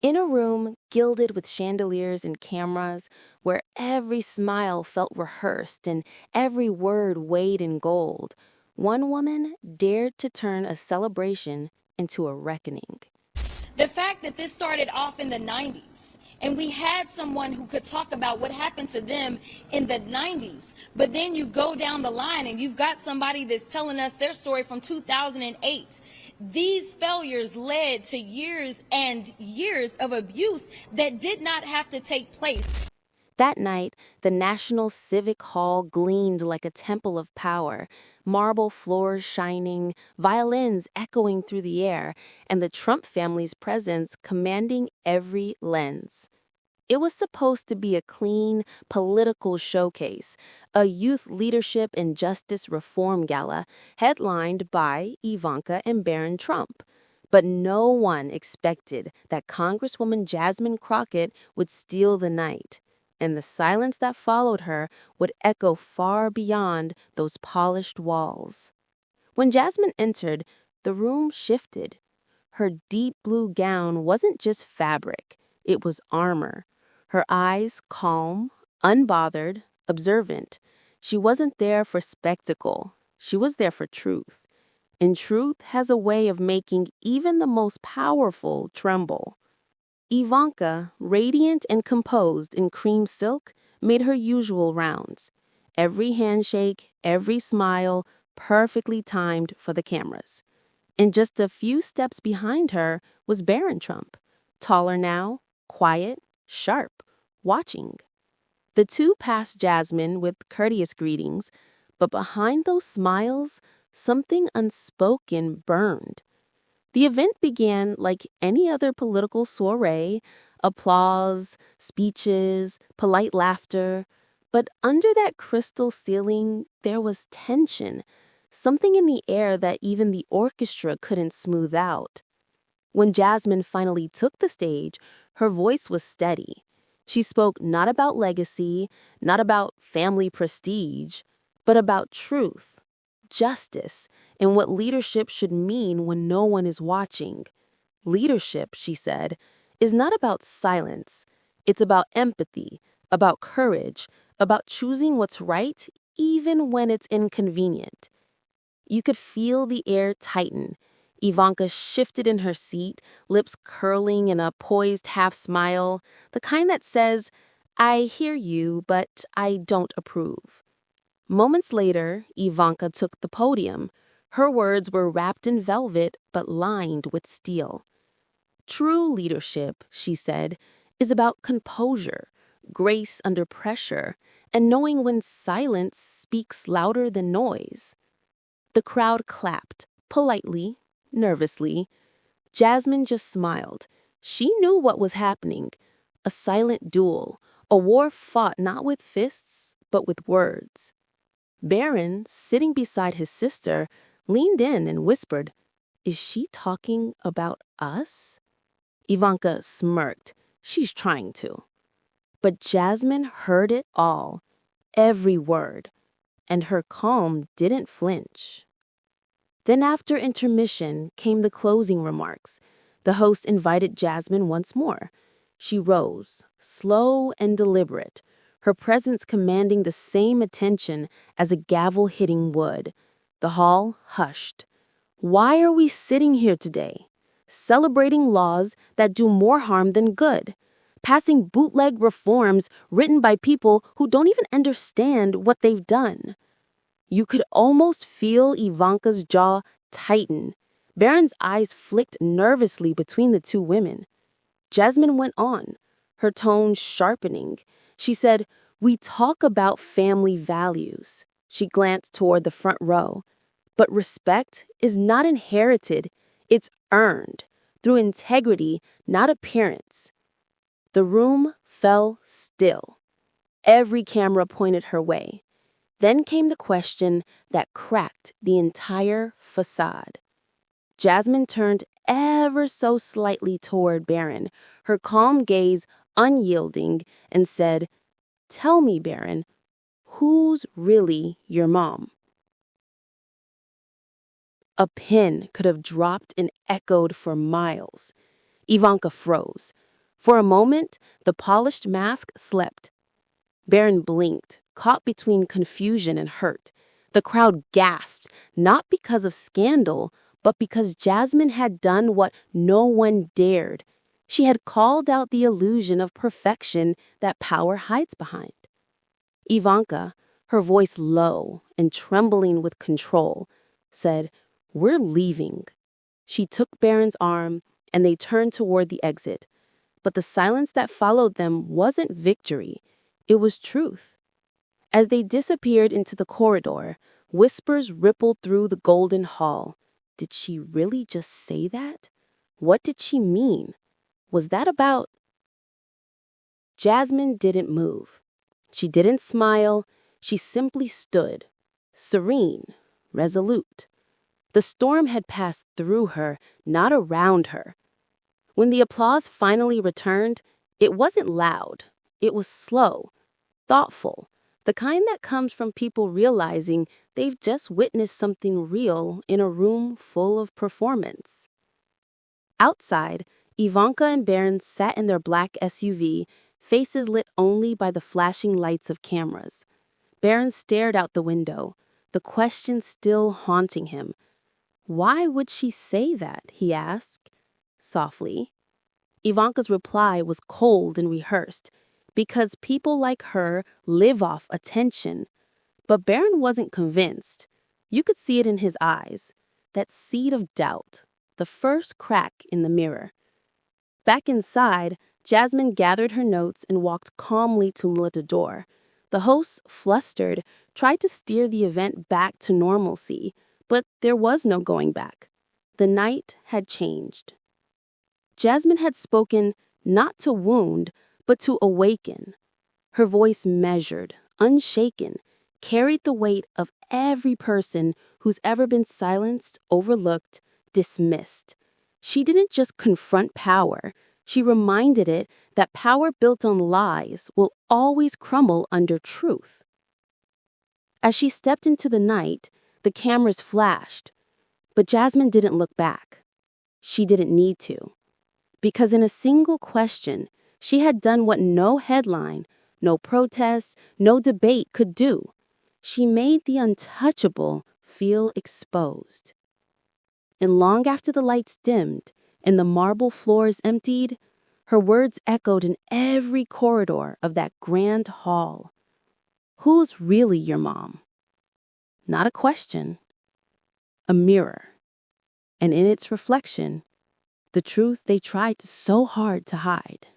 In a room gilded with chandeliers and cameras, where every smile felt rehearsed and every word weighed in gold, one woman dared to turn a celebration into a reckoning. The fact that this started off in the 90s and we had someone who could talk about what happened to them in the 90s, but then you go down the line and you've got somebody that's telling us their story from 2008. These failures led to years and years of abuse that did not have to take place. That night, the National Civic Hall gleamed like a temple of power, marble floors shining, violins echoing through the air, and the Trump family's presence commanding every lens. It was supposed to be a clean, political showcase, a youth leadership and justice reform gala headlined by Ivanka and Barron Trump. But no one expected that Congresswoman Jasmine Crockett would steal the night, and the silence that followed her would echo far beyond those polished walls. When Jasmine entered, the room shifted. Her deep blue gown wasn't just fabric, it was armor. Her eyes calm, unbothered, observant. She wasn't there for spectacle. She was there for truth. And truth has a way of making even the most powerful tremble. Ivanka, radiant and composed in cream silk, made her usual rounds. Every handshake, every smile, perfectly timed for the cameras. And just a few steps behind her was Barron Trump, taller now, quiet, sharp, watching. The two passed Jasmine with courteous greetings, but behind those smiles, something unspoken burned. The event began like any other political soiree, applause, speeches, polite laughter. But under that crystal ceiling, there was tension, something in the air that even the orchestra couldn't smooth out. When Jasmine finally took the stage, her voice was steady. She spoke not about legacy, not about family prestige, but about truth, justice, and what leadership should mean when no one is watching. Leadership, she said, is not about silence. It's about empathy, about courage, about choosing what's right even when it's inconvenient. You could feel the air tighten. Ivanka shifted in her seat, lips curling in a poised half smile, the kind that says, "I hear you, but I don't approve." Moments later, Ivanka took the podium. Her words were wrapped in velvet but lined with steel. True leadership, she said, is about composure, grace under pressure, and knowing when silence speaks louder than noise. The crowd clapped, politely, nervously. Jasmine just smiled. She knew what was happening. A silent duel, a war fought not with fists, but with words. Barron, sitting beside his sister, leaned in and whispered, "Is she talking about us?" Ivanka smirked. She's trying to. But Jasmine heard it all, every word, and her calm didn't flinch. Then after intermission came the closing remarks. The host invited Jasmine once more. She rose, slow and deliberate, her presence commanding the same attention as a gavel hitting would. The hall hushed. Why are we sitting here today? Celebrating laws that do more harm than good. Passing bootleg reforms written by people who don't even understand what they've done. You could almost feel Ivanka's jaw tighten. Barron's eyes flicked nervously between the two women. Jasmine went on, her tone sharpening. She said, "We talk about family values." She glanced toward the front row. But respect is not inherited, it's earned through integrity, not appearance. The room fell still. Every camera pointed her way. Then came the question that cracked the entire facade. Jasmine turned ever so slightly toward Barron, her calm gaze unyielding, and said, "Tell me, Barron, who's really your mom?" A pin could have dropped and echoed for miles. Ivanka froze. For a moment, the polished mask slept. Barron blinked, caught between confusion and hurt. The crowd gasped, not because of scandal, but because Jasmine had done what no one dared. She had called out the illusion of perfection that power hides behind. Ivanka, her voice low and trembling with control, said, "We're leaving." She took Barron's arm, and they turned toward the exit. But the silence that followed them wasn't victory. It was truth. As they disappeared into the corridor, whispers rippled through the golden hall. Did she really just say that? What did she mean? Was that about... Jasmine didn't move. She didn't smile. She simply stood, serene, resolute. The storm had passed through her, not around her. When the applause finally returned, it wasn't loud. It was slow, thoughtful, the kind that comes from people realizing they've just witnessed something real in a room full of performance. Outside, Ivanka and Barron sat in their black SUV, faces lit only by the flashing lights of cameras. Barron stared out the window, the question still haunting him. "Why would she say that?" he asked, softly. Ivanka's reply was cold and rehearsed, because people like her live off attention. But Barron wasn't convinced. You could see it in his eyes, that seed of doubt, the first crack in the mirror. Back inside, Jasmine gathered her notes and walked calmly to the door. The hosts, flustered, tried to steer the event back to normalcy, but there was no going back. The night had changed. Jasmine had spoken not to wound, but to awaken. Her voice measured, unshaken, carried the weight of every person who's ever been silenced, overlooked, dismissed. She didn't just confront power. She reminded it that power built on lies will always crumble under truth. As she stepped into the night, the cameras flashed, but Jasmine didn't look back. She didn't need to. Because in a single question, she had done what no headline, no protest, no debate could do. She made the untouchable feel exposed. And long after the lights dimmed and the marble floors emptied, her words echoed in every corridor of that grand hall. Who's really your mom? Not a question, a mirror. And in its reflection, the truth they tried so hard to hide.